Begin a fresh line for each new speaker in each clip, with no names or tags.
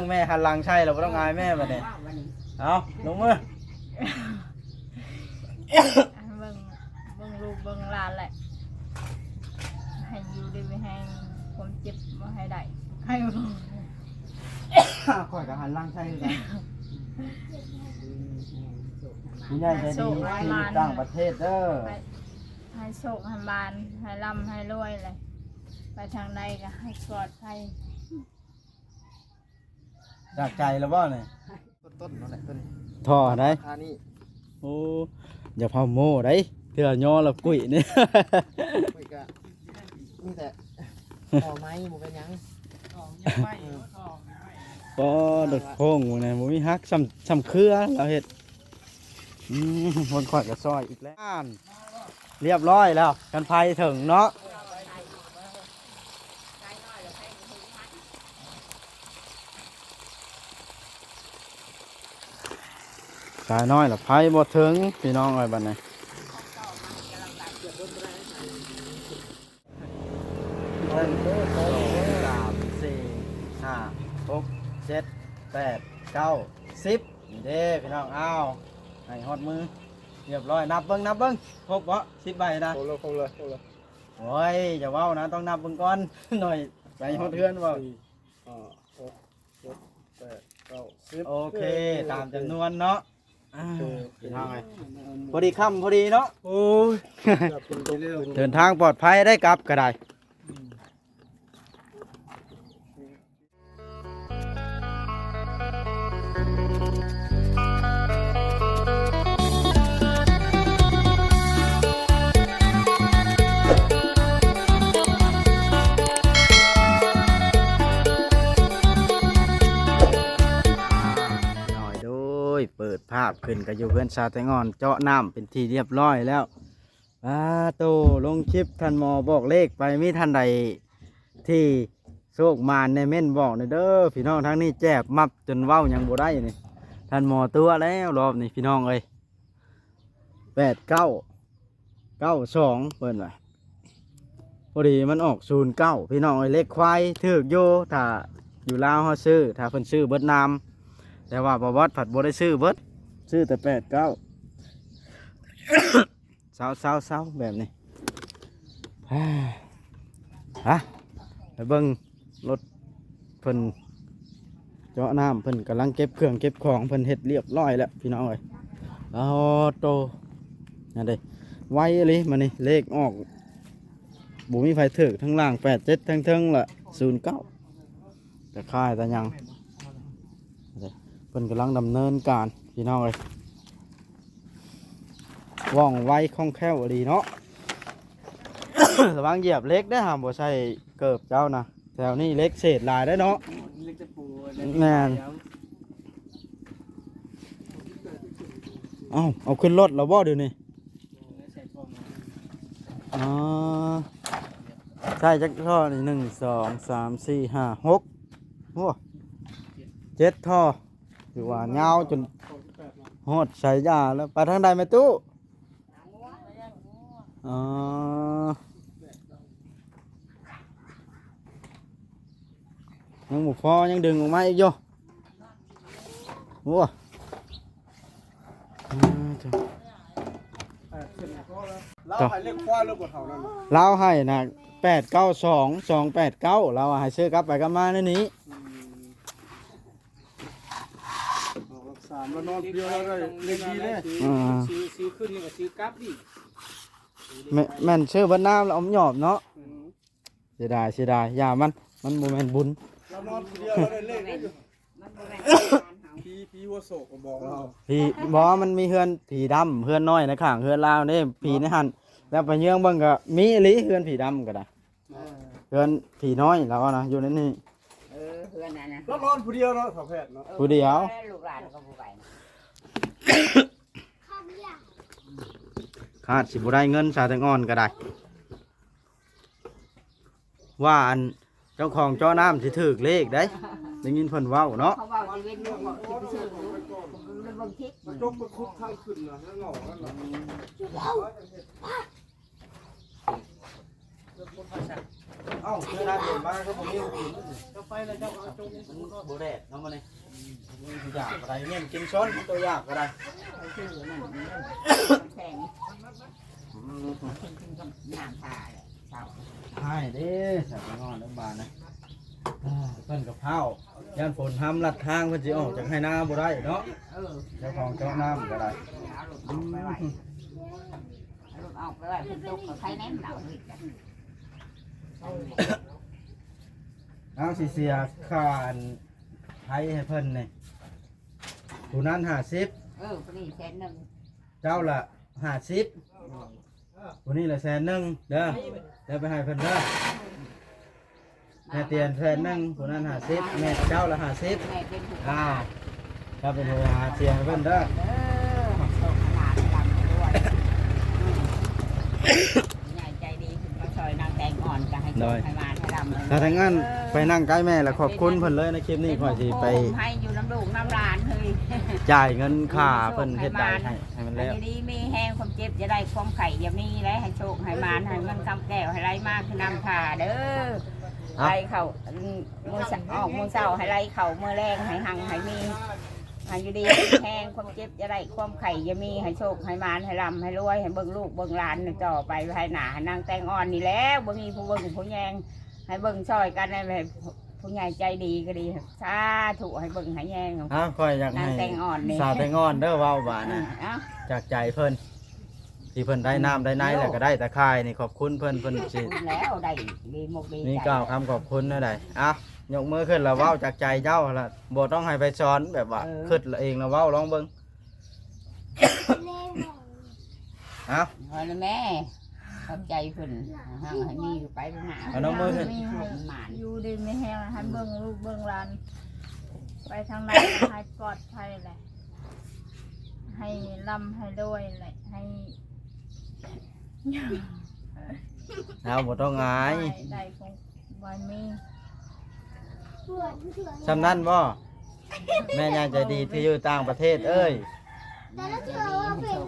งแม่หันหลังใช่เราบ่ต้องอายแม่บัดนี้เอาลงมือ
เบิ่งลูกเบิ่งหลานแหละให้อยู่ดีไม่ให้ความเจ็บบ่ให้ได้ให้บ่
ข่อยก็หันหลังใช่กันคุณยายใจดีที่ต่างประเทศเด้อ
ให้โชคให้บานให้ร่ำให้รวยเลยไปทางใดก็ให้ปลอดภัย
จากใจแล้วบ่เนี่ยต้นนั่นแหละต้นท่อได้โอ้อย่าเผาโม่ได้เถื่อย่อแล้วกุ้ยนี่
กุ้ยก็มีแต่ต่อไม้บ่เป็นหยัง
ก็ดดโค้งเนี่ยบ่มีฮักซ้ำเครือเราเฮ็ดคนข่อยก็ซอยอีกแล้วเรียบร้อยแล้วกันไฟถึงเนาะสายน้อยละไฟบ่ถึงพี่น้องเอ้ยบัดนี้1 2 3 4 5 6 7 8 9 10นี่เด้พี่น้องเอาให้ฮอดมือเรียบร้อยนับเบิ่งครบบ่10ใบนะ
ครบเลย
โอ้ยอย่าเว้านะต้องนับเบิ่งก่อนหน่อยไปฮอดเทือนบ่
6 7 8 9 10
โอเคตามจำนวนเนาะพี่น้องเอ้ยพอดีค่ำพอดีเนาะโอ้ยเดินทางปลอดภัยได้กลับก็ได้เปิดภาพขึ้นก็อยู่เพื่อนชาแตงอนเจาะน้ำเป็นที่เรียบร้อยแล้วโตลงคลิปท่านหมอบอกเลขไปมีท่านใดที่โชคมารในเม่นบอกในเด้อพี่น้องทั้งนี้แจบมับจนเว้ายังบ่ได้นี่ท่านหมอตัวแล้วรอบนี้พี่น้องเอ้ย8992เปิดไว้พอดีมันออก09พี่น้องเอ้ยเลขควายถึกโยถ้าอยู่ลาวเฮาซื้อถ้าเพิ่นซื้อเบิดนามแต่ว่าบวชผัดบได้ซื้อเบิดซื้อแต่89เศร้าแบบนี้ฮะไปเบิ่งรถเพิ่นเจาะน้ำเพิ่นกำลังเก็บเครื่องเก็บของเพิ่นเฮ็ดเรียบร้อยแล้วพี่น้องเอ้ยโตนั่นเด้ไว้เลยมานี่เลขออกบุมีไฟถึกทั้งล่าง87ทั้งเทิงละ09แต่ค่ายแต่ยังเพิ่นกำลังดำเนินการพี่น้องเลยว่องไวคล่องแคล่วดีเนาะ ระวังเหยียบเล็กได้ห้ามบ่ใช่เกิบเจ้านะแถวนี้เล็กเศษลายได้เนาะแม่นเอาขึ้นรถเราบ่เดี๋ยวนี้ใช่จักท่อนี่1 2 3 4 5 6โอ้7ท่ออยู่ว่าเงาจนหดใส่ยาแล้วไปทางใดไหมตู้ยังหมูฟอยังดึงออกมาอีกโยว้าเราให้เล็กควายลูกบดเท่านั้นเราให้นะ892 289เราให้ซื้อกลับไปกลับมาในนี้
แล้วนอนเดียวแล้วเล่นดีเลยซื้อขึ้นนี่ก็ซื้อกลับดิ
แม่นชื่อบ้านน้ำแล้วอมหยอบเนาะเสียดายอย่ามันโมเมนบุญ
เรานอนเดียวแล้วเล่นพี่วัวโศกบอกเรา
พี่บอกมันมีเฮือนผีดำเฮือนน้อยในข้างเฮือนลาวนี่ผีในหันแล้วไปเยื่องเบิ่งก็มีอีหลีเฮือนผีดำก็ได้เฮือนผีน้อยแล้วนะอยู่ในนี่
เพื่อนนั่นนะเรานอนผู้เดียวเนาะสาวแพทย์เนาะ
ผู้เดียว
ลูกหลานก็ผู้ไป
ขาดสิบุได้เงินสาแตงอ่อนก็ได้ว่าอันเจ้าของเจ้าน้ำสิถือเลขได้ได้ยินเพิ่นเว้าเนาะ
เขาเว้าชีวิตลูกบอกที่ไปซื้อมันบางทีจกไปคุกทางขึ้นนะแล้วหงอกนั่นแหละ
เอ้าเจอได้เดินมาก็บ่มีกินก็ไปแล้วเจ้าเอาจงบ่แดดเนาะมานี่อยากอะไรเนี่ยกินช้อนตัวยากก็ได้
ไปชื่อนั่นแข่งขึ้นน้ำผ่าเลยเช้า
ใช่เด้ใส่งอนน้ำบานนะเพิ่นกับข้าวย่านฝนทำลัดทางเพิ่นสิออกจากให้น้าบ่ได้เนาะ เจ้าของเจ้าน้ำก็ได้
เอารถออกไปไว้เอารถออกไปไว้เป็นตุกกับใครแน่นเหล่าเลยจ้ะ
เอาสิเสียค่าอันไทยให้เพิ่นนี่ผู้นั้น50
พอดีแสนหนึ่ง
เจ้าละ50ผู้นี้ละ100,000เด้อเดี๋ยวไปให้เพิ่นเด้อแม่เตียน100,000ผู้นั้น50แม่เจ้าละ50
แม่เป็นผู้
อ้าวถ้าเป็นโหหาเสียให้เพิ่นเด้อ
ส่งขนาดดำด้วยใหญ่ใจดีถึงมาซอยนางแตงอ่อนจะให้ส่งให้มาให้ดำเลย
ถ้าทางนั้นไปนั่งใกล้แม่แล้วขอบคุณเพิ่นเลยในคลิปนี้ข่อยสิไป
ให้อยู่น้ำลูกน้ำหลานเฮ้ย
จ่ายเงินค่าเพิ่นเฮ็ดได้ให้มันแล้ว
อันนี้มีแห้งความเจ็บจะได้ความไข่อย่ามีแล้วให้โชคให้มานให้มันคำแก้วให้ไรมากคือนำผ่าเด้อไรเข่ามือออกมือเศร้าให้ไรเข่ามือแรงให้หังให้มีให้อยู่ดีแห้งความเจ็บจะได้ความไข่อย่ามีให้โชคให้มานให้รำให้รวยให้เบิ่งลูกเบิ่งหลานต่อไปให้หนาให้นางแตงอ่อนนี่แล้วบ่มีผู้เบิ่งผู้แยงให้เบิ่งช่อยกันให้ผู้ใหญ่ใจดีก็ดีสาธุให้เบิ่งให้แยง
ค่อยอยากให้
นางแตงอ่อนนี่
สาวแตงอ่อนเด้อเว้าบาดนะ
เอ้า
จากใจเพิ่นที่เพิ่นได้น้ำได้ในแล้วก็ได้ตะไคร้นี่ขอบคุณเพิ่นสิ
แล้วได้ดีหมกดี
นี่กล่าวคำขอบคุณนะได้ยกมือขึ้นแล้วเว้าจากใจเจ้าล่ะบ่ต้องให้ไปสอนแบบว่าขึ้นเองแล้วเว้าลองเบิ่งเอ้า
พอแล้วแม่ขอบใจเพิ่นห่างให้มีไปหนา
เอาน้องมือขึ้น
หมาน
อยู่ดีไม่แห้งให้เบิ่งลูกเบิ่งหลานไปทางไหนให้ปลอดภัยแหละให้ร่ำให้รวยแหละให้
เอาบ่ต้องอาย
ได้ของบอยมี
สำนั้นบ่แม่ยายใจดีที่อยู่ต่างประเทศเอ้ย
ให้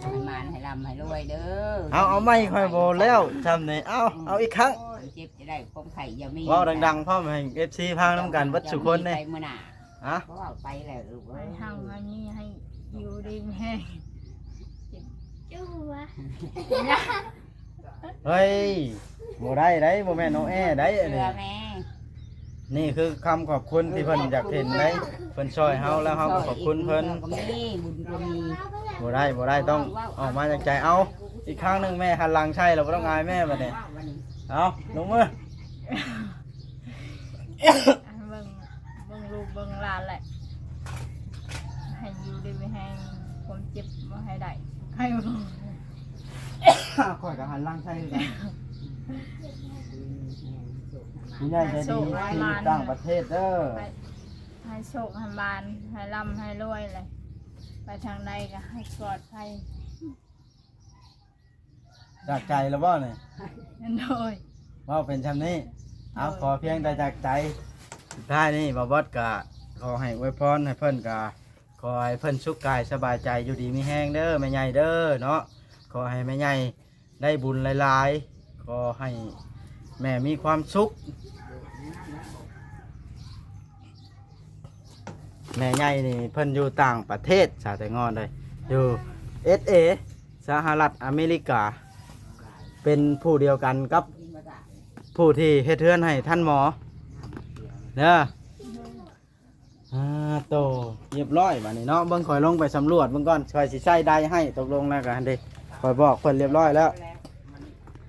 ให้มานให้ร่ำให้รวยเด้อ
เอาไม่ค่อยโบแล้วทำนี่เอาอีกครั้ง
เจ็บจะได้ความไข่อย่ามี
เว้าดังๆพ่อให้ FC พังน้ำกันเบัดสุคนนี่
ไปมื้อหน้า
ฮะ
เพราะว่าไปแล้วลูก
ให้ห่างให้มีให้อยู่ดีไม่แห้งจู้วะ
เฮ้ยบ่ได้บ่แม่นน้องแอได้อัน
เรือ
นี้
แม่
นี่คือคำขอบคุณที่เพิ่นอยากเห็นได้เพิ่นช่วยเฮาแล้วเฮาก็ขอบคุณเพิ่น
ก็มีบุญก็มี
บ่ได้ต้องออกมาจากใจเอาอีกครั้งหนึงแม่หันหลังใช่เราบ่ต้องอายแม่บัดนี้เอาลงมือ
ให้เบิ่งลูกเบิ่งหลานแหละให้อยู่ดีไม่แห้งความเจ็บมาให้ได้ให้เบิ่ง
ข่อยก็หันหลังใช่กันคุณยายใจดีที่อยู่ต่างประเทศเด้อ
ให้โชคให้บานให้ร่ำให้รวยเลยไปทางใดก็ให้ปลอดภัย
จากใจแล้วบ่นี่
โดย
ว่าเป็นชำนี้เอาขอเพียงแต่จากใจสุดท้ายนี่บ่บอสก็ขอให้อวยพรให้เพิ่นก็ขอให้เพิ่นสุขกายสบายใจอยู่ดีมีแห้งเด้อแม่ใหญ่เด้อเนาะขอให้แม่ใหญ่ได้บุญหลายๆขอให้แม่มีความสุขแม่ใหญ่นี่เพิ่นอยู่ต่างประเทศสาแต่งอนเลยอยู่ SA สหรัฐอเมริกาเป็นผู้เดียวกันกับผู้ที่เฮ็ดเทือนให้ท่านหมอเด้อโตเรียบร้อยบัดนี้เนาะเบิ่งข่อยลงไปสำรวจเบิ่งก่อนข่อยสิใช้ได้ให้ตกลงแล้วกันเด้ข่อยบอกเพิ่นเรียบร้อยแล้ว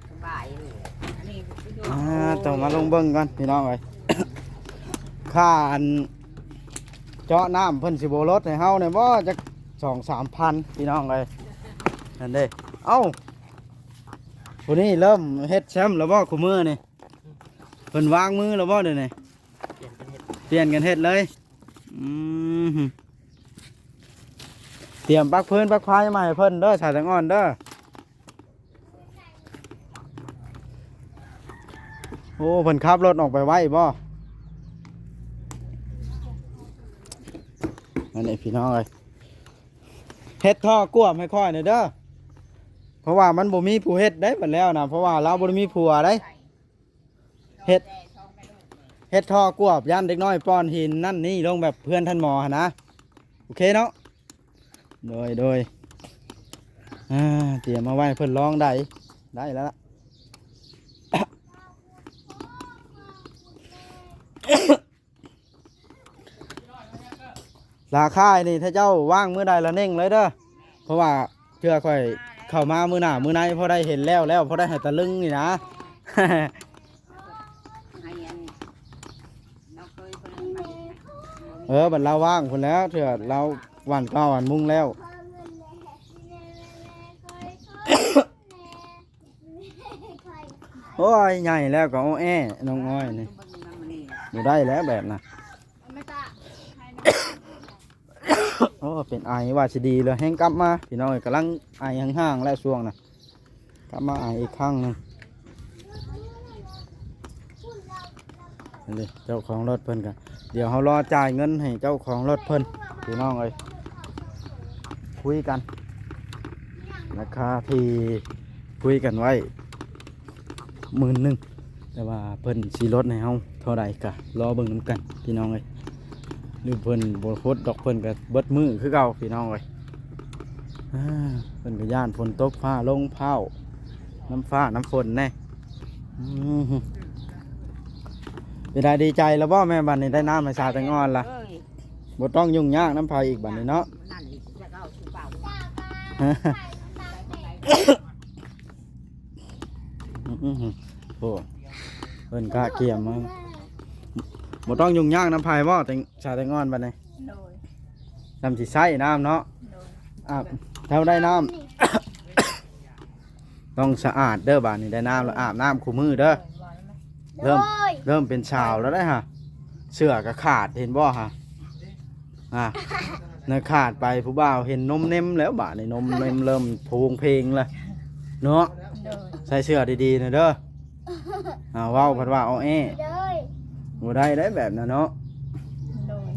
สบายเลยอันนี้
ต้องมาลงเบิ่งก่อนพี่น้องเอ้ย ค่าอันเจาะน้ำเพิ่นสิบ่ลดให้เฮาเนี่ยบ่จัก 2-3 พันพี่น้องเอ้ยนั่นเด้เอ้าผู้นี้เริ่มเฮ็ดแชมป์แล้วบ่คู่มือนี่เพิ่นวางมือแล้วบ่เดี๋ยวนี้เปลี่ยนกันเฮ็ดเลยเตรียมปักพื้นปักพายมาให้เพิ่นเด้อสายแตงอ่อนเด้อโอ้เพิ่นขับรถออกไปไว้บ่อันนี้พี่น้องเอ้ยเฮ็ดท่อกวมให้ค่อยหน่อยเด้อเพราะว่ามันบ่มีผู้เฮ็ดได้บัดแล้วนะเพราะว่าเราบ่ได้มีผัวได้ เฮ็ดท่อกวบยันเด็กน้อยป้อนหินนั่นนี่ลงแบบเพื่อนท่านหมอหั่นนะโอเคเนาะโดยเตรียมมาไว้เพิ่นร้องได้แล้วล่ะ ราคานี่ถ้าเจ้าว่างมื้อใดละเน่งเลยเด้อเพราะว่าเชื่อค่อยเข้ามามื้อหน้ามื้อไหนพอได้เห็นแล้วพอได้ให้ตะลึงนี่นะ
ให้อันเราเคยคนมา
บัดเราว่างพุ่นแล้วเถื่อเราหวันก้าหวันมุ่งแล้ว โอ้ยใหญ่แล้วก็อ้อแอน้องอ้อยนี่อยู่ได้แล้วแบบน่ะ
ไม่ตาให้น้
โอ้เป็นไอว่าสิดีเลยแห้งกลับมาพี่น้องกำลังไอห่างๆแล้วช่วงน่ะกลับมาไออีกครั้งหนึงนี่เจ้าของรถเพิ่นกันเดี๋ยวเขารอจ่ายเงินให้เจ้าของรถเพิ่นพี่น้องเอ้ยคุยกันราคาที่คุยกันไว้10,000แต่ว่าเพิ่นสีรถให้เฮาเท่าใดกะรอเบิ่งน้ำกันพี่น้องเอ้ยหรือเพิ่นบ่โคตรดอกเพิ่นก็เบิดมือคือเก่าพี่น้องเอ้ยเพิ่นก็ย่านฝนตกฟ้าลงเผาน้ำฟ้าน้ำฝนแน่เป็นได้ดีใจแล้วบ่แม่บัดนี้ได้น้ำให้สาแตงอ่อนล่ะบ่ต้องยุ่งยากน้ำไผอีกบัดนี้เนาะ
นั่นอีกจะเอาสิเปล่า
โอ้เพิ่นกะเกี่ยมมาบ่ต้องยุ่งยากน้ำไผบ่แต่สาแตงอ่อนบัดนี้
โดย
ทำสิใช้น้ำเนาะ
โดย
อาบเท่าได้น้ำ ต้องสะอาดเด้อบาดนี้ได้น้ำแล้วอาบน้ำคู่มือเด้อ เริ่มเป็นชาวแล้วได้ฮะเสื้อก็ขาดเห็นบ่ฮะเนื้อขาดไปผู้บ่าวเห็นนมเน็มแล้วบาดนี้นมเน็มเริ่มพูงเพลงแล้วเนาะ
โดย
ใส่เสื้อดีๆนะเด้อว้าวพัดว่าเอาแอ้บ่ได้ได้แบบนั้นเนาะ
โดย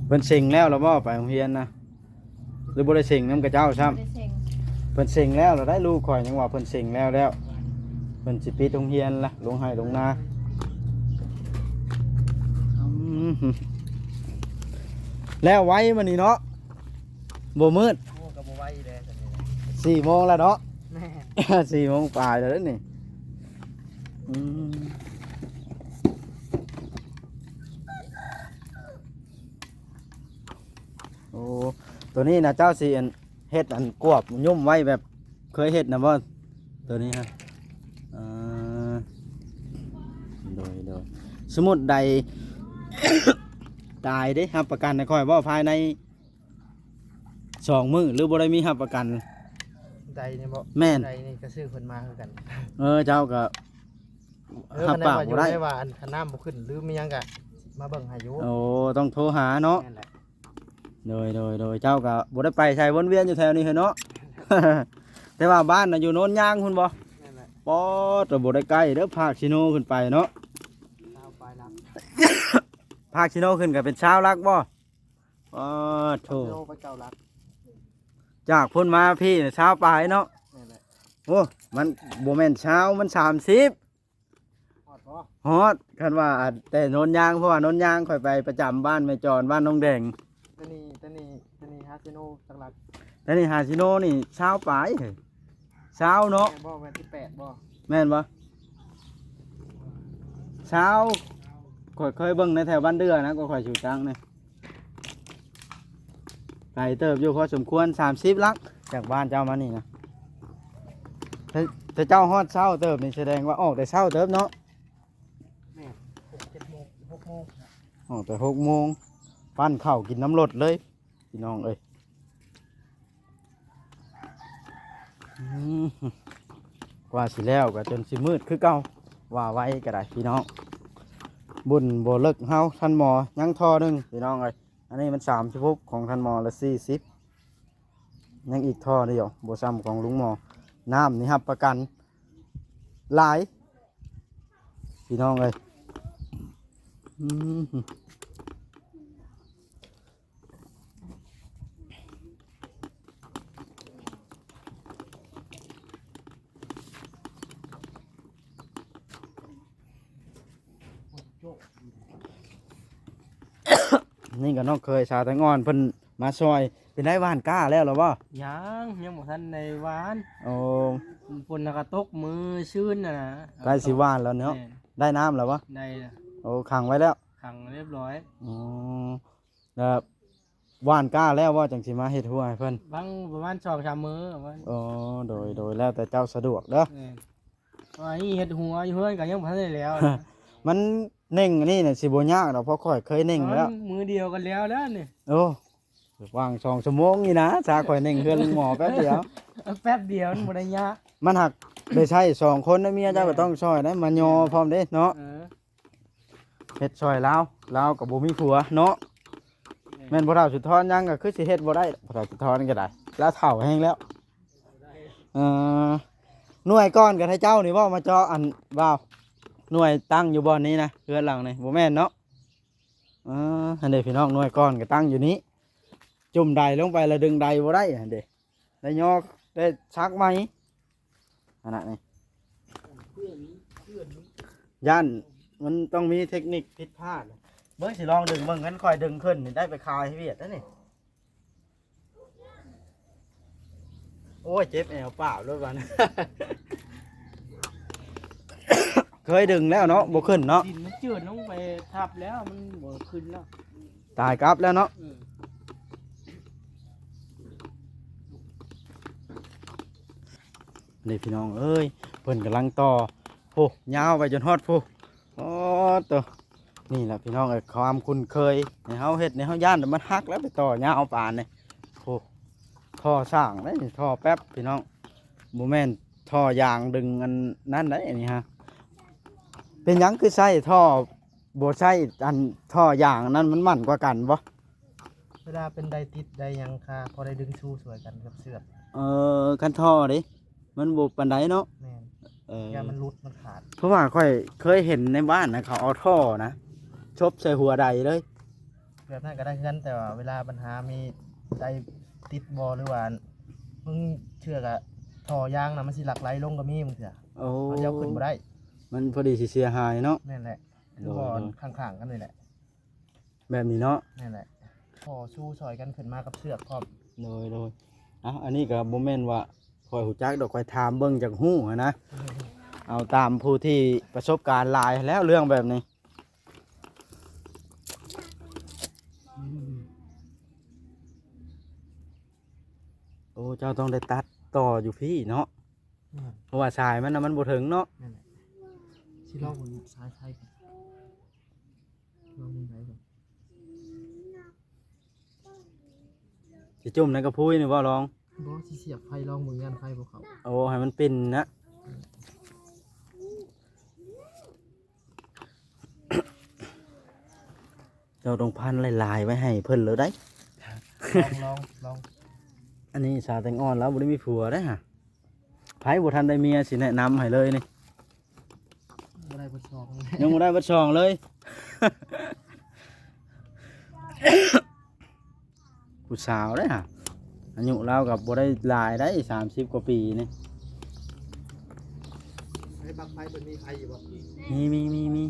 เพิ่นเซ็งแล้วบ่ไปโรงเรียนนะหรือบ่ได้เซ็งนำกับเจ้าซ้ำ
ได้เซ็ง
เพิ่นเซ็งแล้วเราได้ลูกข่อยยังว่าเพิ่นเซ็งแล้วเพิ่นสิปิดโรงเรียนละลงให้ลงนาแล้วไว้มื้อนี้เนาะบ่มืด
โอ้กับบ่ไหวเลยตอนนี้
4 โมงแล้วเนาะ
แม่
4 โมงปลายแล้วเด้อนี่โอ้ตัวนี้นะเจ้าสิเฮ็ดอันกวบยุ่มไว้แบบเคยเฮ็ดนะบ่ตัวนี้ฮะโดยสมมุติใด ตายเด้รับประกันนะค่อยว่าภายใน2 มื้อหรือบ่ได้มีรับประกัน
ใดนี่บ่
แม่น
ใดนี่ก็ซื้อคนมาคือกัน
เจ้าก็รับ
คัน
ปาก
ว่าอยู่
บ่ได้
ได้ว่าอันคันน้ำบ่ขึ้นหรือมีหยังก็มาเบิ่งให้อยู่
โอ้ต้องโทรหาเนาะ
แม่นแหละ
โดยเจ้าก็บ่ได้ไปใช้วนเวียนอยู่แถวนี้เนาะ แต่ว่าบ้านน่ะอยู่โน้นยางคุณบ่
แม่นแหละ
ปอตบ่ได้ใกล้เด้อภาคชิโนขึ้นไปเนาะ
ตามไปรับ
ภาคชิโนขึ้นก็เป็นชาวลักบ่โธ่
โลไปเก่ารัก
จากพุ่นมาพี่น่ะชาวปลายเนาะ
แม่นแหละ
โอ้มันบ่แม่นชาวมัน30
ฮอดบ่
ฮอดคันว่าแต่โนนยางเพราะว่าโนนยางค่อยไปประจำบ้านแม่จรบ้านน้องแดง
ตะนี่ฮาซิโนจังหวัด
แต่นี่หาชิโนนี่ชาวปลายชาวเนาะ
แม่นบ่แม่นที่8บ่
แม่นบ่ชาวข่อยเคยเบิ่งในแถวบ้านเดือนะก็ข่อยอยู่จังนี่ไกลเติบอยู่พอสมควร30ลักจากบ้านเจ้ามานี่นะแต่เจ้าฮอดเช้าเติบนี่แสดงว่าออกแต่เช้าเติบเนาะ
แม่น6-7 โมง6 โมง
ออกแต่6 โมงปั้นข้าวกินน้ำรดเลยพี่น้องเอ้ยกว่าสิแล้วก็จนสิมืดคือเก่าว่าไว้ก็ได้พี่น้องบุญบ่เลิกเฮาท่านหมอยังทอหนึงพี่น้องเอ้ยอันนี้มัน30ของท่านหมอละ40ยังอีกท่อเดียวบ่ซ้ำของลุงหมอน้ำนี่ครับประกันหลายพี่น้องเอ้ย นี่ก็น้องเคยชาวแตงอนเพิ่นมาซอยเป็นได้หว่านกล้าแล้วเหรอบ่
ยังบ่ทันในหวาน
โอ้
ฝนก็ตกมือชื้นน่ะนะ
ใกล้สิหว่านแล้วเนาะ
แม่
ได้น้ำแล้วบ่
ได้ละ
โอ้ขังไว้แล้ว
ขังเรียบร้อย
อ๋อแล้วหว่านกล้าแล้วว่าจังสิมาเฮ็ดหัวให้เพิ่น
บางประมาณ2-3มื้อว่า
อ๋อโดยแล้วแต่เจ้าสะดวกเด้อ
ว่านี่เฮ็ดหัวอยู่เฮือนก็ยังบ่ทันได้แล้ว
มันเน่งอันนี่น่ะสิบ่ยากดอกเพราะข่อยเคยเน่งแล้ว
มือเดียวกันแล้วนี่
โอ้ว่าง2ชั่วโมงนี่นะชาข่อยเน่งเฮือนลุงหมอแป๊บเดียว
แป๊บเดียวมันบ่ได้ยาก
มันหักได้ใช้2คนนะเมียเจ้าก็ต้องช่วยนะมายอพร้อมเด้เนาะเฮ็ดช่วยลาวก็บ่มีผัวเนาะแม่นบ่เฒ่าสุดทอนยังก็คือสิเฮ็ดบ่ได้บ่เฒ่าสุดทอนก็ได้แล้วเฒ่าแฮงแล้วหน่วยก้อนกับให้เจ้านี่บ่มาเจาะอันว่าวหน่วยตั้งอยู่บ่อนนี้นะเรือนหลังนี่บ่แม่นเนาะอันเด้พี่น้องหน่วยก้อนก็ตั้งอยู่นี้จุ่มใดลงไปแล้วดึงใดบ่ได้อันเด้ได้ยอกได้ชักไหมอันนั้นนี่ย่านมันต้องมีเทคนิคผิดพลาดเบิ่งสิลองดึงเบิ่งงั้นค่อยดึงขึ้นนี่ได้ไปคายให้เวียดแล้วนี่โอ้ยเจ็บแอวเปล่าด้วยวัน เคยดึงแล้วเนาะบ่ขึ้นเนาะ
ดินมันจืดลงไปทับแล้วมันบ่ขึ้นแล้ว
ตายกลับแล้วเนาะนี่พี่น้องเอ้ยเพิ่นกำลังต่อโหยาวไปจนฮอดโอ้ตัวนี่แหละพี่น้องเอ้ยความคุ้นเคยในเฮาเฮ็ดในเฮาย่านมันฮักแล้วไปต่อยาวปานนี่โหท่อสร้างได้นี่ท่อแป๊บพี่น้องบ่แม่นท่อยางดึงอันนั้นได้อันนี้ฮะเป็นหยังคือใช้ท่อบ่ใช้อันท่อยางนั้นมันมั่นกว่ากันบ่
เวลาเป็นไดติดไดยังคาพอได้ดึงชูสวยกันกับเสือก
คันท่อดิมันบ่ปานใดเนาะ
แม่นยามันรุดมันขาด
เพราะว่าค่อยเคยเห็นในบ้านนะเขาเอาท่อนะชบใส่หัวใดเลย
แบบนั้นก็ได้กันแต่ว่าเวลาปัญหามีไดติดบอหรือว่ามึงเชือกอะท่อยางนะมันสิหลักไหลลงก็มีมึงเถอะ
โอ้
มันจะขึ้นบ่ได้
มันพอดีสิเสียหายเนาะ
นั่นแหละคือบอลข้างๆกันนี่แหละ
แบบนี้เนาะ
นั่นแหละพอชูซอยกันขึ้นมากับเสือกพร้อม
โดยอันนี้ก็บ่แม่นว่าคอยหูจักดอกคอยถามเบิ่งจากหู้หั้นนะเอาตามผู้ที่ประสบการณ์หลายแล้วเรื่องแบบนี้โอ้เจ้าต้องได้ตัดต่ออยู่พี่เนาะเพราะว่าสายมันน่ะมันบ่ถึงเนาะ
นั่นแหละสิลองบนซ้ายไทยกันลองบนไหนก่อน
สิจุ่มในกระพุ้ยนี่บ่ลอง
บอสเสียบไฟลองบนยันไฟพวกเขา
โอ้ให้มันเป็นนะ เจ้าต้องพันลายๆไว้ให้เพิ่นเลยได้
ลอง
อันนี้สาวแตงอ่อนแล้วบ่ได้มีผัวได้ฮะไผบ่ทันได้เมียสิแนะนำให้เลยนี่
บ่ได้บทสอง
ยังบ่ได้บัดซองเลย ผู้สาวได้ฮะอายุเรากับบ่ได้หลายได้30กว่าปีนี่
ไอ้บักไฟเป็นมีไฟอยู่บ่
มี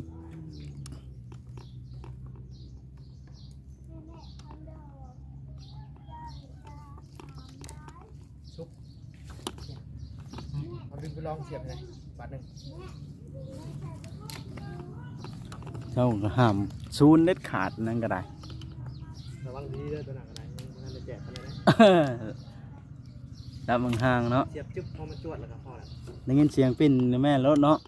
เอาดึงไปลองเสียบเลยบาทหนึ่ง
เจ้าก็ห้ามซูนเด็ดขาดนั่นก็ได้
ระวังดีด้วยตัวหนักอะไรมันจะแจกกันเลยนะ
แล้วบางห่างเนาะ
เสียบจึ๊บพอมันจวดแล้วก็พอแล้ว
ได้ยินเสียงปิ้นแม่รถเนาะ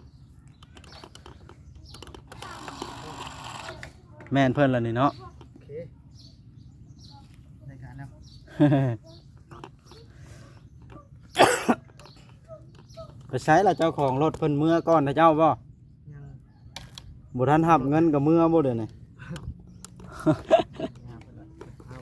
แม่นเพิ่นแล้วนี่เนาะ
โอเคในการแล้ว
ไปใช้ละเจ้าของรถเพิ่นเมื่อก่อนนะเจ้าบ่
ยัง
บ่ทันหับเงินกับเมื่อบ่เด้อนี่
งามไปเลยเอา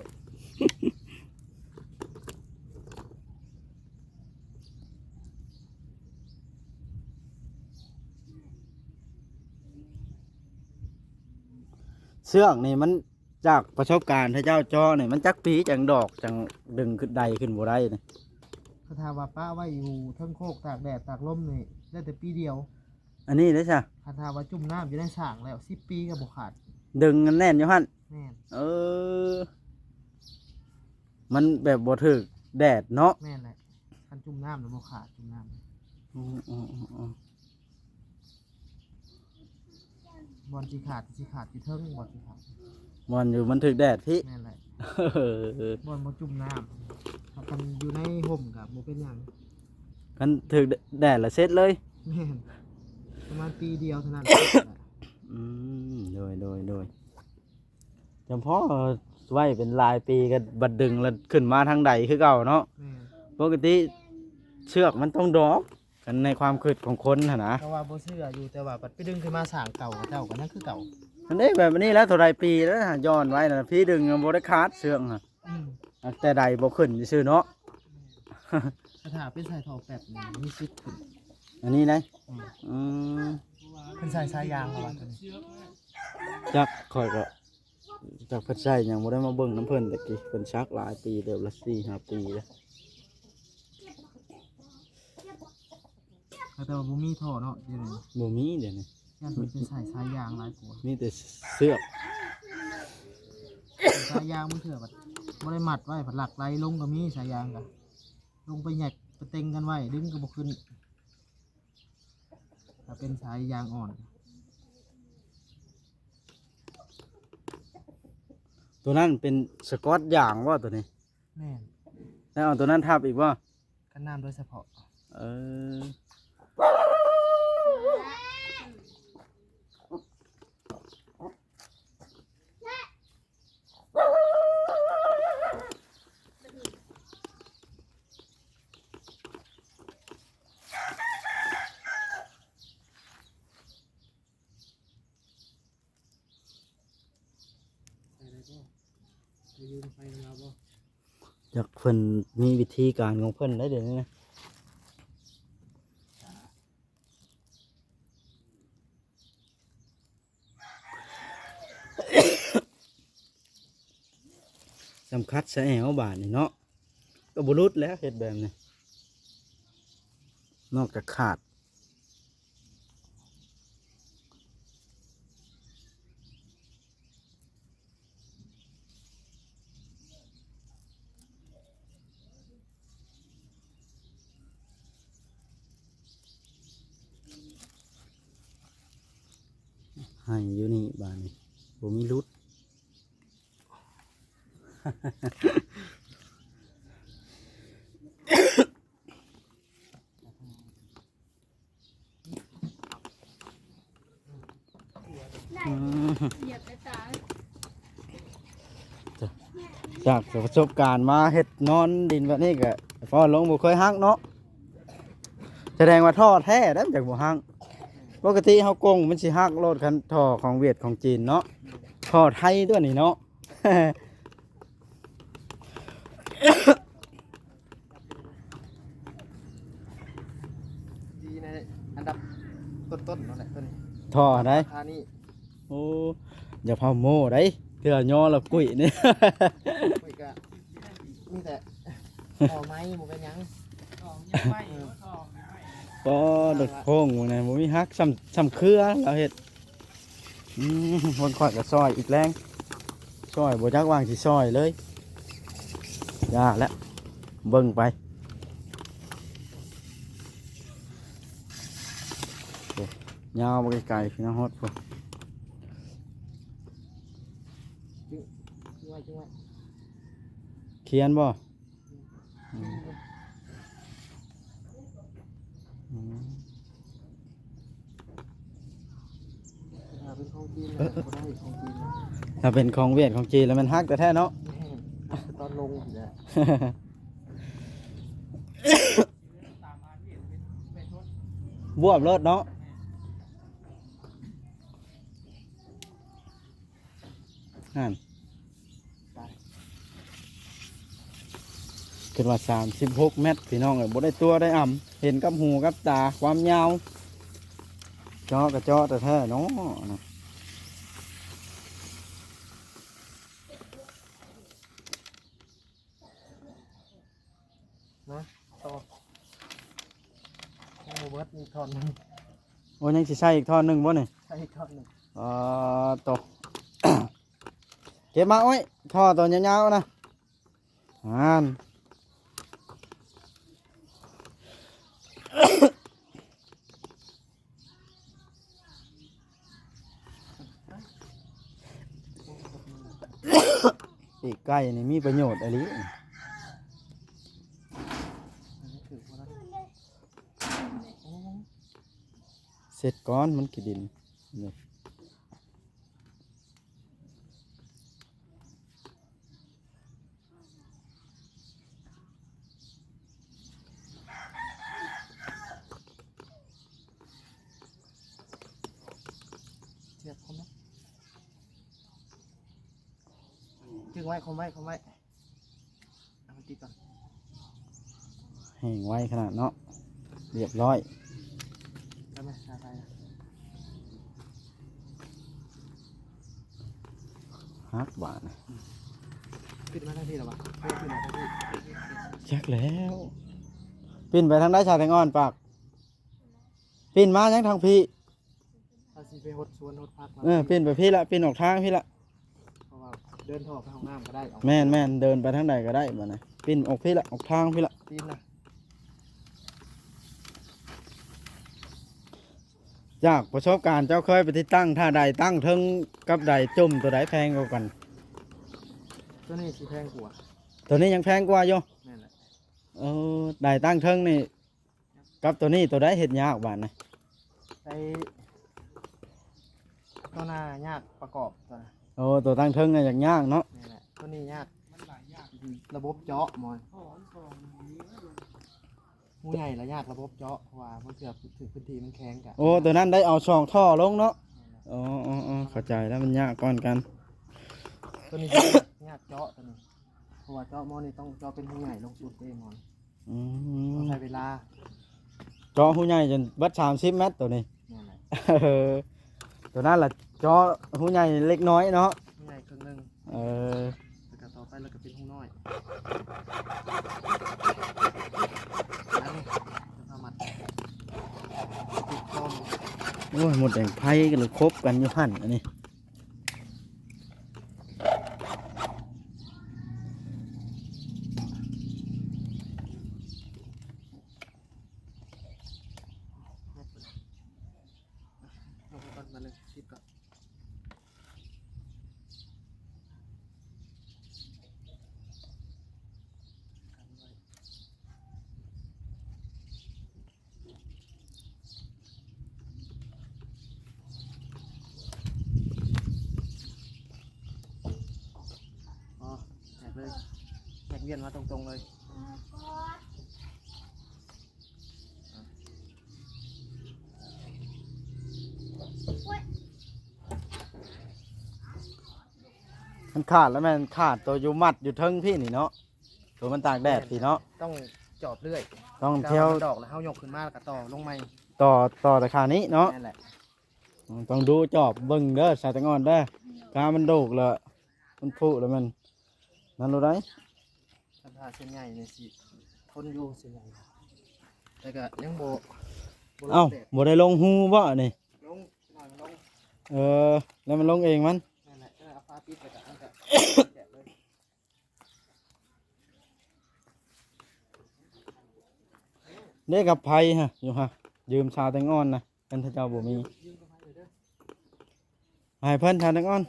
เสือกนี่มันจากประสบการณ์ที่เจ้าจอนี่มันจักปีจังดอกจังดึงขึ้นใดขึ้นบ่ได้นี่
เขาถามว่าป้าไว้อยู่เทั้งโคกตากแดดตากลมนี่ได้แต่ปีเดียว
อันนี้เด้อจ้ะ
เขาถามว่าจุ่มน้ำอยู่ในสร้างแล้ว10 ปีก็บ่ขาด
ดึงกันแน่นอยู่หั่น
แม่น
เออ มันแบบบ่ถึกแดดเนาะ
แม่นแหละคันจุ่มน้ำหรือบ่ขาดจุ่มน้ำ
อืม
บอลสิขาดอยู่เทิงบอลสิขาด
มันอยู่มันถึกแดดพี่
แม่นแหละ
เออบ
อลบ่จุ่มน้ำถ้ากันอยู่ในห่มก็บ่เป็นหยัง
กันถึกแดดละเสร็จเลย
แม่นประมาณปีเดียวเท่านั้น
อืมโดยจำเพาะไว้เป็นหลายปีก็บัดดึงแล้วขึ้นมาทางใดคือเก่าเนาะ
แม่น
ปกติเชือกมันต้องดอกกันในความคิดของคนหั่นนะ
ก็ว่าบ่เชื่ออยู่แต่ว่าปัดไปดึงขึ้นมาสร้างเก่ากับเจ้าก็ยังคือเก่า
อันนี้แบบนี้แล้วเท่าไรปีแล้วนะย้อนไว้นะพี่ดึงยังบ่ได้ขาดเชือกน่ะ
อืม
แต่ใดบ่ขึ้นซื่อๆเนาะ
สถาเป็นสายทอแป๊บนี่มีสิทธิ์ขึ้น
อันนี้นะ
อืม
อืม
เป็นสายสายยางเอาว่าตัวนี้
จักข่อยก็จักเพิ่นใช้หยังบ่ได้มาเบิ่งน้ำเพิ่นตะกี้เพิ่นชักหลายปีเดือบละ4-5 ปีแล้ว
แต่ว่าบ่มีท่อเนาะเดี๋ยวนี้
บ่มีเดี๋ยวนี้
ย่านเพิ่นเป็นสายยางหลายกว่า
มีแต่เสือก
สายยางมันเถื่อบัดบ่ได้มัดไว้ผัดหลักไหลลงก็มีสายยางก็ลงไปแหยกไปเต็งกันไว้ดึงก็บ่ขึ้นถ้าเป็นสายยางอ่อน
ตัวนั้นเป็นสกอตยางว่าตัวนี้
แม่น
แล้วเอาตัวนั้นทับอีกว่า
กันน้ำโดยเฉพาะ
เอออยากเพิ่นมีวิธีการของเพิ่นได้เดี๋ยวนี้นะสำคัญใส่แอวบาทนี่เนาะก็บุรุษแล้วเฮ็ดแบบนี้นอกจากขาดให้อยู่นี่บาทนี่บ่มีรุด
เหยียบในตา
จากประสบการณ์มาเฮ็ดนอนดินแบบนี้ก็พอลงบ่เคยฮักเนาะแสดงว่าท่อแท้ได้จากบ่ฮักปกติเฮากงมันสิฮักโลดคันท่อของเวียดของจีนเนาะท่อไทยตัวนี้เนาะ
ดีในอันดับต้นๆนั่นแหละต้น
ท่อได้
ราคานี่
โอ้อย่าพาโม่ได้เถื่อย่อแล้วกุ้ยนี่
คุยก็มีแต่ต่อไม้บ่เป็นหยัง
ก็ดอกโค้งนะบ่มีฮักซ้ำเครือเราเฮ็ดคนข่อยก็ซอยอีกแรงซอยบ่จักวางสิซอยเลยยากแล้วเบิ่งไปโอ้ยาวไปไกลๆพี่น้องฮอดพุ่น
จุ้งไว้
เขียนบ่อืม
ถ้าเป็นของจีนนะบ่ได้ของจีนนะ
ถ้าเป็นของเวียดของจีนแล้วมันฮักแต่แท้เนาะ
ตอนลงอยู่แล้ว
บวบรถเนาะนั่นคิดว่า36 เมตรพี่น้องเอ้ยบ่ได้ตัวได้อ่ำเห็นกับหูกับตาความยาวเจาะกระเจาะแต่แท้เนาะนะ
นะต่อโอ้เบิร์ดมีท่อนหนึง
โอ้ยังสิใช้อีกท่อนหนึงบ่นี่
ใช่ท่อนหนึง
ตก ก็บมาอ้อยท่อตัวยาวๆนะปีกไก่นี่มีประโยชน์อะไร เสร็จก้อนมันกี่ดินนี่
เทียบคมไหมจึงไว้คมไว้เอามันติดก่อน
แห้งไว้ขนาดเนาะเรียบร้อย
ได้ไหมสายไฟนะ
ฮักหวาน
ปิดมาทั้งที่หรอวะปิดมาทั้งที่
ชักแล้วปิ้นไปทางได้ชาแตงอ่อนปากปิ้นมายังทางพี่
ถ้าสิไปหดสวนหดพัก
ปิ้นไปพี่ละปิ้นออกทางพี่ละ
เพราะว่าเดินท่อไปห้องน้ำก็ได้
แม่นเดินไปทางใดก็ได้บ่นะปิ้นออกพี่ละออกทางพี่ละ
ตีนนะ
จากประสบการณ์เจ้าเคยไปที่ตั้งท่าใดตั้งเทิงกับใดจุ่มตัวใดแพงกว่ากัน
ตัวนี้สีแพงกว่า
ตัวนี้ยังแพงกว่าอยู่
นั่นแหละ
ใดตั้งเทิงนี่กับตัวนี้ตัวใดเห็ดยากบ้านนะ
ไปตัวหน้ายากประกอบตัวนะ
ตัวตั้งเทิงน่ะอย่างยากเนาะ
นี่แหละตัวนี้ยากระบบเจาะมอนงูใหญ่ละยากระบบเจาะเพราะว่ามันเกือบถึงพื้นที่มันแข็งกะ
ตัวนั้นได้เอาช่องท่อลงเนาะเข้าใจแล้วมันยากก่อนกัน
ตัวนี้ยากเจาะตัวนี้เพราะว่าเจาะมอนนี่ต้องเจาะเป็นงูใหญ่ลงสุดเองมอนต้องใช้เวลา
เจาะหูใหญ่จนบัด30 เมตรตัวนี้
นี่แหละ
ตัวนั้นล่ะเจาะหูใหญ่เล็กน้อยเนาะ
งูใหญ่ครึ่งหนึง แล้วก็ต่อไปแล้วก็เป็นหูน้อยแล้วนี่จะทำมัดติดต้ม
โอ้ยหมดแดงไพ่กันเลยครบกันอยู่หั่นอันนี้
เอาไปก่อนมาเลยติดก่อนอ๋อแหกเลยแหกเวียนมาตรงๆเลย
มันขาดแล้วแม่นขาดตัวอยู่มัดอยู่เทิงพี่นี่เนาะตัวมันตากแดดพี่เนาะ
ต้องจอบเรื่อย
ต้องเที่ยว
ดอกแล้วเฮายกขึ้นมาแล้วก็ต่อลงใหม่
ต่อราคานี้เนาะ
นั่นแหละ
ต้องดูจอบเบิ่งเด้อสายตะงอนเด้อกามันโดกแล้วมันผุแล้วมันนั่นรู้ได้
ถ้าผ่าเส้นใหญ่เนี่ยสิทนอยู่เส้นใหญ่แต่ก็ยังโบ
เอ้าบ่ได้ลงหูบ่นี่
ลงหน่อยมันลง
แล้วมันลงเองมัน
นั่นแหละเอาฟ้าปิดไปกับอันกับแกะเลย
เด้กับไผฮะอยู่ฮะยืมชาแตงอ่อนนะกันถ้าเจ้าบ่มีให้เพิ่นชาแตงอ่อน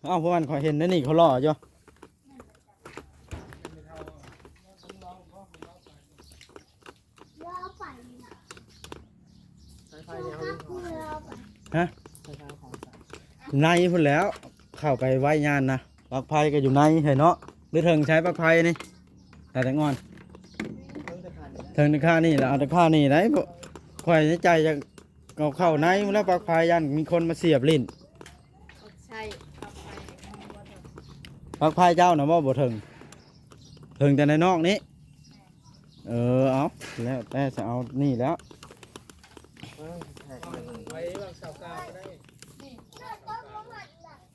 เอ้าพวกมันขอยเห็นนั่นนี่เขาหล่อจ้ะ
สายไฟเนี่ยเอาของ
ฮะ
สายไฟของสาย
ในพุ่นแล้วเข้าไปไว้งานนะปลักไผ่ก็อยู่ในเห็นเนาะหรือเถิงใช้ปลักไผ่นี่แต่แตงอ่อน
เพิ่งจะผ่านเลยนะ
เถิงตะค่านี่แล้วเอาตะค่านี่ได้บ่ข่อยในใจจะเอาเข้าในแล้วปลักไผ่ยันมีคนมาเสียบลิ้น
ใช่เอาไป
ปลักไผ่เจ้าน่ะบ่เถิงแต่ในนอกนี้เอาแล้วแต่จะเอานี่แล้ว
แหกเลย
ไว้บางเสาเก่าก็ได้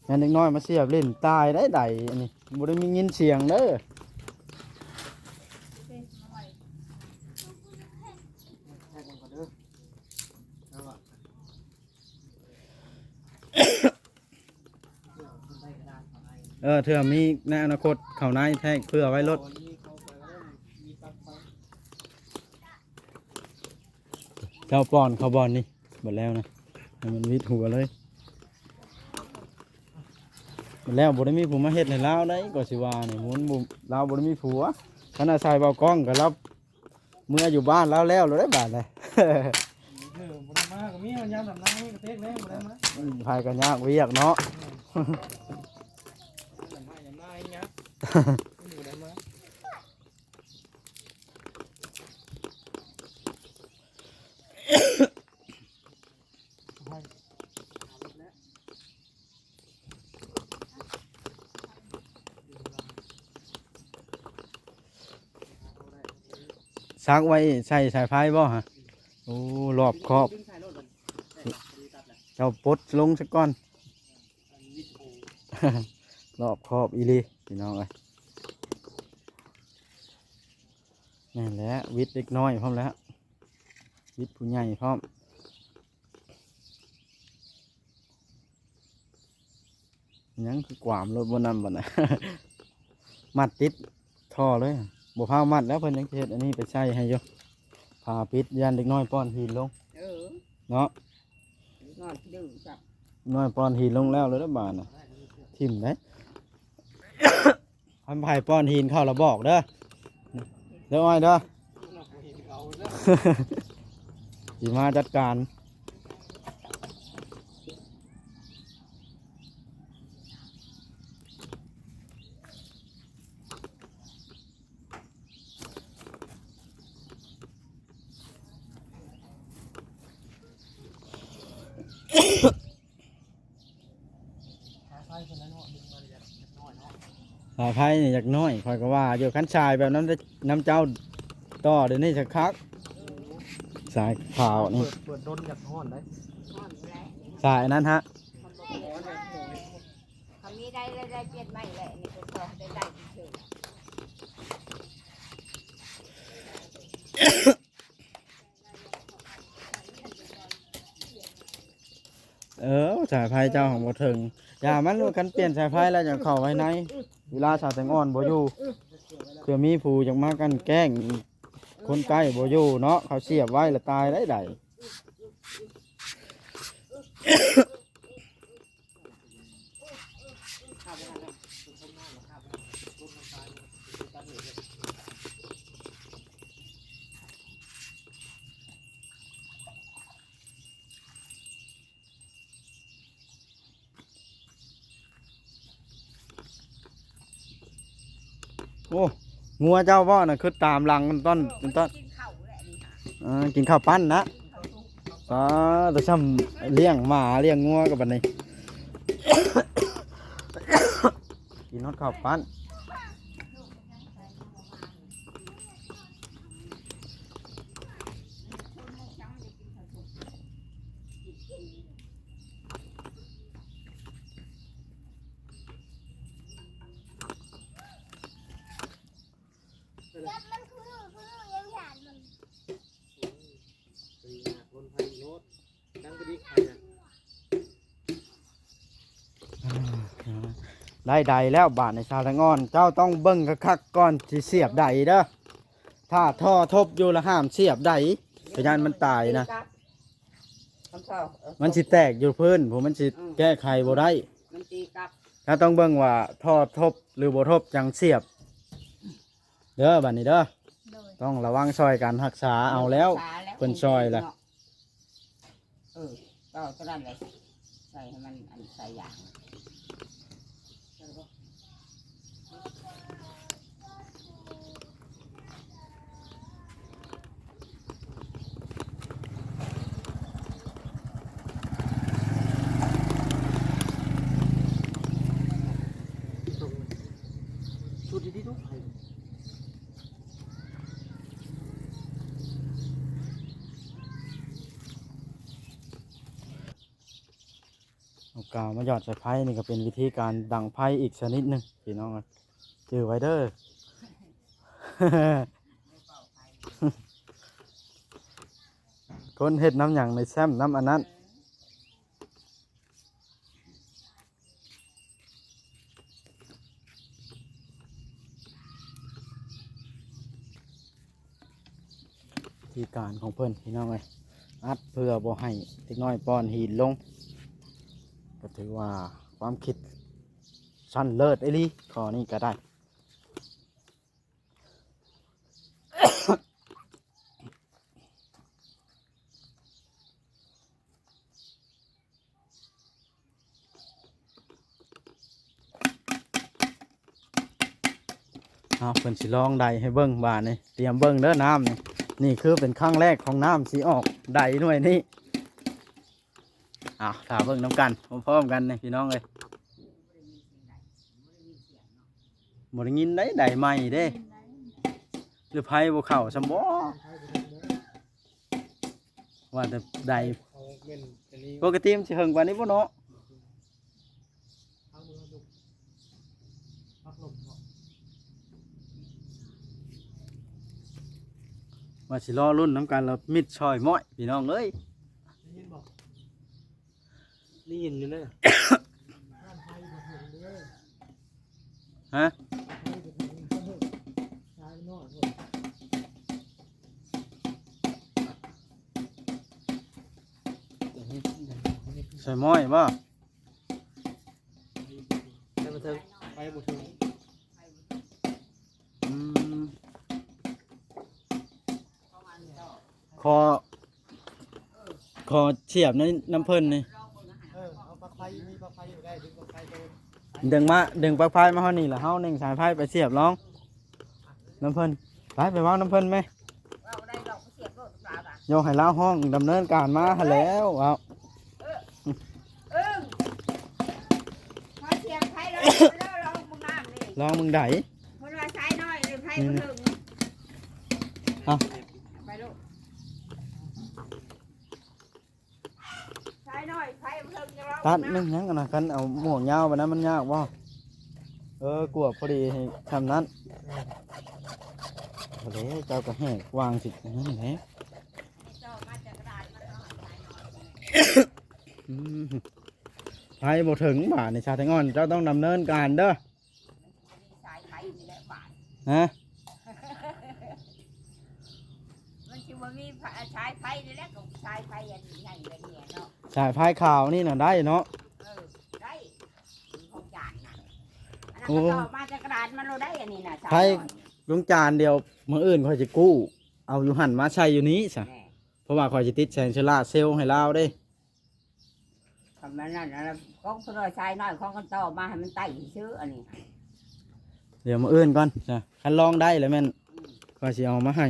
งั้นเด็กน้อยมาเสียบลิ้นตายได้ใดอันนี้บ่ได้มียินเสียงเด้อ
แหกมันก่อนเด้อเอาอะ
เธอมีในอนาคตเขานายแท้เพื่อไว้รถเจ้าป้อนเขาบอลนี่หมดแล้วนะให้มันวิดหัวเลยหมดแล้วบ่ได้มีผู้มาเฮ็ดให้ลาวได้ก็สิว่านี่หมุนบ่ลาวบ่ได้มีผัวขณะชายเบากล้องก็รับเมื่ออยู่บ้านแล้วเราได้บาดเลย
บ่ได้มาก็มีมันยามทำนานี่ก็เต็กแล้วบ่ได้มา
พายกันยากเวียกเนาะ
ทำนาอีหยังบ่ได้มา
ซักไว้ใส่สายไฟบ่ฮะโอ้รอบครอบเจ้าปลดลงสักก้อน รอบครอบอีหลีพี่น้องเอ้ยนั่นแหละวิทย์เล็กน้อยพร้อมแล้ววิทย์ผู้ใหญ่พร้อมยังคือกวามรถบนนำบ่นะ มัดติดท่อเลยบ่พามัดแล้วเพิ่นยังสิเฮ็ดอันนี้ไปใช้ให้อยู่พาปิดยันเด็กน้อยป้อนหินลง
เออ
เนาะ
นอนดื้อจับ
น้อยป้อนหินลงแล้วเลยนะบานน่ะทิ่มไหม ทำไผ่ป้อนหินเข้าระบอกเด้อเด้ออ้อยเด้อ สีมาจัดการสายไพ่เนี่ยอยากน้อยคอยก็ว่าอยู่ขั้นชายแบบน้ำเจ้าต่อเดี๋ยวนี้จะคักสายขาวนี่
เปิดดนจากฮ้อนได้
นอนแล้ว
สายนั้นฮะ
เขามีได้ได้เปลี่ยนใหม่แหละนี่ก็พอได้เฉย
สายไพ่เจ้าของบ่ถึงอย่ามันกันเปลี่ยนสายไพ่แล้วจะเข้าไว้ในเวลาสาวแตงอ่อนบ่อยู่เพื่อมีผู้จังมากันแกล้งคนใกล้บ่อยู่เนาะเขาเสียบไว้แล้วตายได้ใด โอ้งัวเจ้าบ่น่ะคือตามหลังมันต้น
ๆ
ต้น
กินข้าวแหละนี่ค่ะ
กินข้าวปั้นนะแต่ซ้ำเลี้ยงหมาเลี้ยงงัวกับบัดนี้ กินฮอดข้าวปั้นได้ใดแล้วบาทในชาวแตงอ่อน เจ้าต้องเบิ่งคักๆก่อนสิเสียบใดเด้อถ้าท่อทบอยู่แล้วห้ามเสียบใดพยานมันตายนะ
คำชอบ
มันสิแตกอยู่พื้นผมมันสิแก้ไขบ่ได้
มันตีกลับ
ถ้าต้องเบิ่งว่าท่อทบหรือบ่ทบจังเสียบเด้อบัดนี้เด้อ
โดย
ต้องระวังซอยการรักษาเอาแล้ว เพิ่นซอยล่ะ
ก็เท่านั้นเลยใส่ให้มันอันใส่อย่าง
ชุดดีๆทุก
เอากาวมาหยอดใส่ไพ่นี่ก็เป็นวิธีการดังไพ่อีกชนิดหนึ่งพี่น้องอะจือไว้เด้อ คนเฮ็ดน้ำหยังในแซมน้ำอันนั้น ธีการของเพิ่นพี่น้องเอ้ยอัดเพื่อบ่ให้เด็กน้อยป้อนหินลงก็ถือว่าความคิดชั้นเลิศไอ้ลีข้อนี้ก็ได้ เอาเพิ่นสิลองใดให้เบิ่งบาดนี่เตรียมเบิ่งเด้อน้ำนี่นี่คือเป็นครั้งแรกของน้ำสีออกใดหน่วยนี้ถ้าเบิ่งน้ำกันพร้อมๆกันนี่พี่น้องเอ้ยบ่ได้ยินได้ใดใหม่เด้หรือไผบ่เข้าซำบ่ว่าแต่ใดปกติมันสิเฮิงกว่านี้บ่เนาะว่าสิรอรุ่นน้ำกันเรามิดชอยม้อยพี่น้องเอ้ย
ได้ยินอยู่นะ
ฮะใส่ม้อยบ่
ได้มาเถิงไปบ่ถึง
อืมคอเฉียบในน้ำเพิ่นนี่
เอาปลั๊กไฟมีปลั๊กไฟอยู่ได้ดึงปลั๊กไฟโดน
ดึงปลั๊กไฟมาเฮานี่ล่ะเฮานึ่งสายไฟไปเสียบลองน้ำเพิ่นไปเว้าน้ำเพิ่นไหม
เราได้ดอกเสียบรถปลาอ่ะ
โยให้ลาห้องดำเนินการมาหั้นแล้วเอา
พอเสียบไผ่แล้วลองมึงน้ำนี่
ลองมึงได
คนว่าใช้น้อยเลยไผ่คนหนึ่ง
เอา
ไปลูกใช้น้อยไผ่คนหนึ่งจะร้อง
ตัดนึงยังกันนะกันเอาหมวกยาวไปนั้นมันยากบ่กลัวพอดีให้ทำนั้นเอาเลยเจ้าก็แหกวางสินั่นแหละ
เจ้ามาจากกระดาษมันเอาใส่น้อย
ไฟบ่ถึงบาทในชาแตงอ่อนเจ้าต้องดำเนินการเด้อ
สายไผ่นี่แหละบาท
ฮะ
มันชื่อว่ามีสายไผ่นี่แหละกับสายไผ่อันนี้ไงแบบนี้เนาะ
สายไฟขาวนี่น่ะได้เนาะ
ได้ของจานนะอันนั้นก็ต่อมาจากกระดาษมันเราได้อันนี้นะสาย
ไฟลุงจานเดียวมื้ออื่นข่อยจะกู้เอาอยู่หั่นมาใช้อยู่นี้ซะ
แน่
เพราะว่าข่อยจะติดแสงโซล่าร์เซลล์ให้ลาวเด้
ทำนั้นนะของตัวชายน้อยของกันต่อมาให้มันไต่ซื้ออันนี้
เดี๋ยวมื้ออื่นก่อนจ้ะคันลองได้แล้วแม่นข่อยสิเอามาให้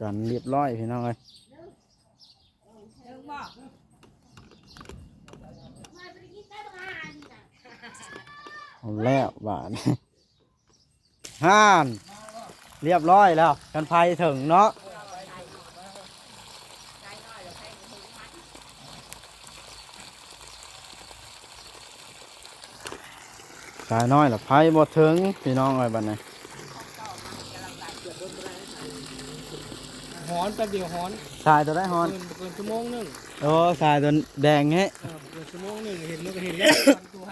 กันเรียบร้อยพี่น้องเอ้ย
ถึงบอก
เอาแล้วบาท ห่านเรียบร้อยแล้วกันไฟถึงเนาะสายน้อยละไฟบ่ถึงพี่น้องเอ้ยบัดนี้
หอนแป๊บเดียวหอน
สายตัวได้ฮอน
เกินชั่วโมงนึง
โอ้สายตัวแดงแฮะ
เกินชั่วโมงนึงเห็นมันก็เห็นแล้วตัว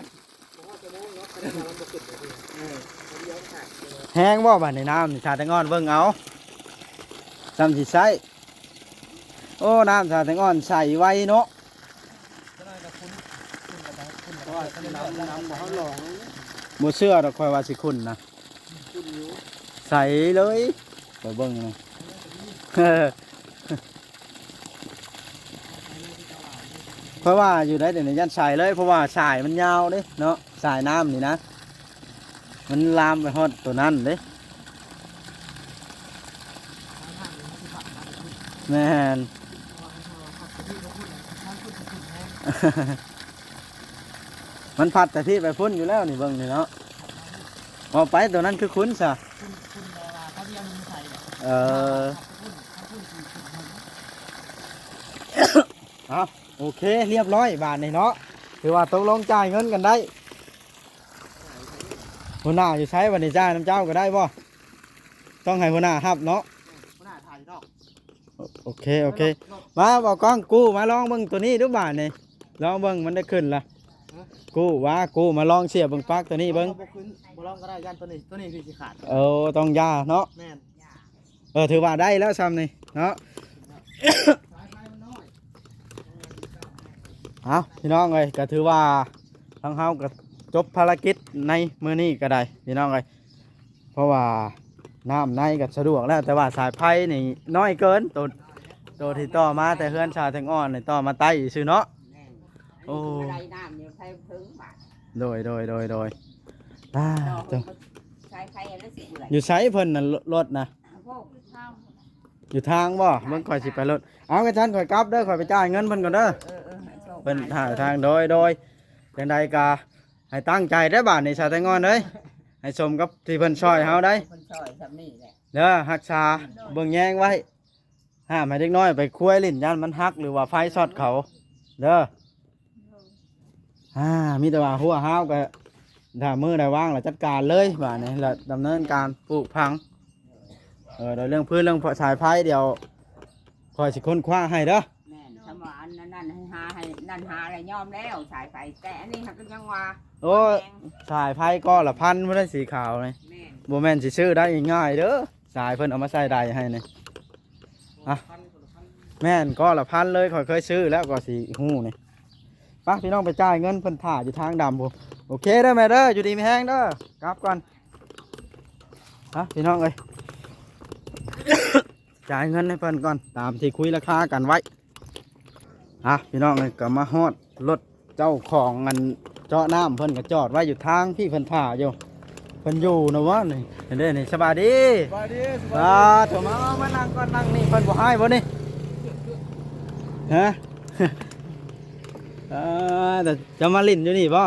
แห้งบ่บัดนี้น้ำนี่ชาแตงอ่อนเบิ่งเอาจำสิใช้โอ้น้ำชาแตงอ่อนใส่ไว้เนาะบ่เชื่อดอกคอยว่าสิคุณนะใส่เลยไปเบิ่งนะ เพราะว่าอยู่ได้เดี๋ยวนี้ยันสายเลยเพราะว่าสายมันยาวเด้เนาะสายน้ำนี่นะมันลามไปฮอดตัวนั้นเด้แม่น มันพัดแต่ที่ไปพุ่นอยู่แล้วนี่เบิ่งนี่เนาะพอไปตัวนั้นคือคุ้นซะเออ เอาโอเคเรียบร้อยบาทนี่เนาะถือว่าตกลงจ่ายเงินกันได้หัวหน้าอยู่ใช้วันนี้จ่ายน้ำเจ้าก็ได้บ่ต้องให้หัวหน้าฮับเนาะโอเคมาบอกกล้องกู้มาลองเบิ่งตัวนี้ดูบาทนี่ลองเบิ่งมันได้ขึ้นละ กู้ว่ากู้มาลองเสียบเบิ่งปลั๊กตัวนี้เบิ่ง
บ่ขึ้นบ่ลองก็ได้ยันตัวนี้คือสิขาด
ต้องยาเนาะ
แม่น
ถือว่าได้แล้วซ้ำนี่เนาะ
สายไฟมันน้อย
เอาพี่น้องเอ้ยก็ถือว่าทั้งเฮาก็จบภารกิจในมื้อนี้ก็ได้พี่น้องเอ้ยเพราะว่าน้ำในก็สะดวกแล้วแต่ว่าสายไฟนี่น้อยเกินตัวที่ต่อมาแต่เฮือนชาแตงอ่อนนี่ต่อมาไต้ซื่อเนาะ โอ้
ไรน้ำอยู่ไฟถึงบาท
โดย
ต่อ
จัง
ใช้ไฟแล้วสิอยู่ไร
อยู่ไสเพิ่นน่ะรถนะ
พวก
ข้าว
อยู่ทางบ่เบิ่งข่อยสิไปรถเอากระชั้นข่อยกลับเด้อข่อยไปจ่ายเงินเพิ่นก่อนเด้อ
ให้โชค
เพิ่นถ่ายทางโดยจังใดก็ให้ตั้งใจได้อบาดนี้ชาแตงอ่อนเด้ยให้สมกับที่เพิ่นช่วยเฮาได้
คนช่วยทำนี่แหละ
เด้อรักษาเบิ่งแยงไว้ห้ามให้เด็กน้อยไปคุ้ยลิ้นยันมันหักหรือว่าไฟช็อตเขาเด้อมีแต่ว่าหัวห้าวก็ถ้ามือได้ว่างแล้วจัดการเลยบาดนี้แล้วดำเนินการปลูกพังเดี๋ยวเรื่องพื้นเรื่องสายไฟเดี๋ยวคอยสิค้นคว้าให้เด้อ
แม่นทำว่าอันนั้นให้หาให้นั่นหาอะไรยอมแล้วสายไฟแต่อันนี้ครับก็ยังว่า
โอ้ยสายไฟก็ละพันไม่ได้สีขาวเลย
แม่น
โบแมนสิซื้อได้ง่ายเด้อสายเพิ่นเอามาใส่ใดให้นี่แม่นก็ละพันเลยข่อยเคยซื้อแล้วก็สีหู้นี่ไปพี่น้องไปจ่ายเงินเพิ่นถ่าอยู่ทางดำผมโอเคเด้อแม่เด้ออยู่ดีมีแห้งเด้อกลับก่อนพี่น้องเอ้ย จ่ายเงินให้เพิ่นก่อนตามที่คุยราคากันไว้พี่น้องเอ้ยก็มาฮอดรถเจ้าของเงินเจาะน้ำเพิ่นก็จอดไว้อยู่ทางพี่เพิ่นถ่าอยู่เพิ่นอยู่นะวะนี่เห็นเด้อนี่สบายดี
สบายดี
โถมานั่งก่อนนั่งนี่เพิ่นบ่ให้บ่นี่ฮะ แต่จะมาลิ้นอยู่นี่บ่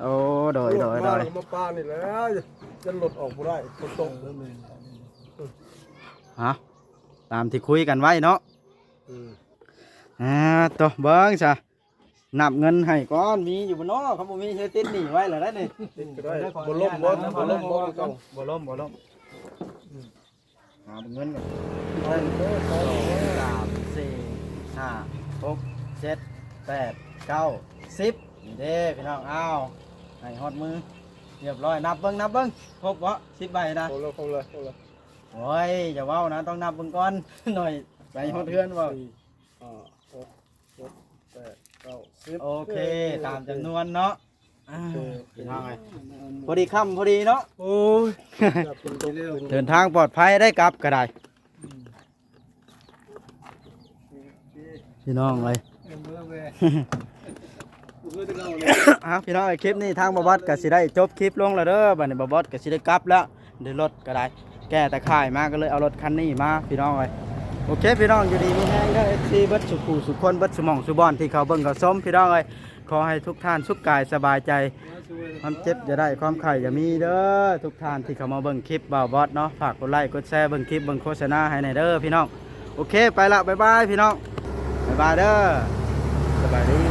โอ้โดย
มาปานี่แล้วจะหลุดออกบ่ได้ฝนตกเด้อแม่
ตามที่คุยกันไว้เนาะตัวเบิ้งซะนับเงินให้ก่อนมีอยู่บนนอกเขาบ่มีใช้ติดหนีไว้แล้วได้นี่
บ่ล้มบ่ล้มบ่ล้ม
บ่ล้มหาเงินก่อน1 2 3 4 5 6 7 8 9 10นี่เด้พี่น้องเอาให้ฮอดมือเรียบร้อยนับเบิ้งครบบ่10ใบนะ
คงเลย
โอ้ยอย่าเว้านะต้องนับเบิ่งก่อน หน่อยไปฮอดเทือนว่า
6 7 8 9 10
โอเคตามจำนวนเนาะพี่น้องไงพอดีค่ำพอดีเนาะ
โอ้ยจับเป็นเร็ว
เดินทางปลอดภัยได้กลับก็ได้พี่น้องเลยพี่น้องไอ้คลิปนี้ทางบอบอสก็สิได้จบคลิปลงแล้วเด้อบัดนี้บอบอสก็สิได้กลับแล้วเดี๋ยวรถก็ได้แก้ตะข่ายมาก็เลยเอารถคันนี้มาพี่น้องเลยโอเคพี่น้องอยู่ดีมีแห้งเด้อ FC เบิดสุขูสุขคนเบิดสมองสุบอนที่เขาเบิ่งเขาส้มพี่น้องเลยขอให้ทุกท่านสุขกายสบายใจความเจ็บอย่าได้ความไข่อย่ามีเด้อทุกท่านที่เขามาเบิ่งคลิปบ่าวบอสเนาะฝากกดไลค์กดแชร์เบิ่งคลิปเบิ่งโฆษณาให้ในเด้อพี่น้องโอเคไปละบ๊ายบายพี่น้องบ๊ายบายเด้อสบายดี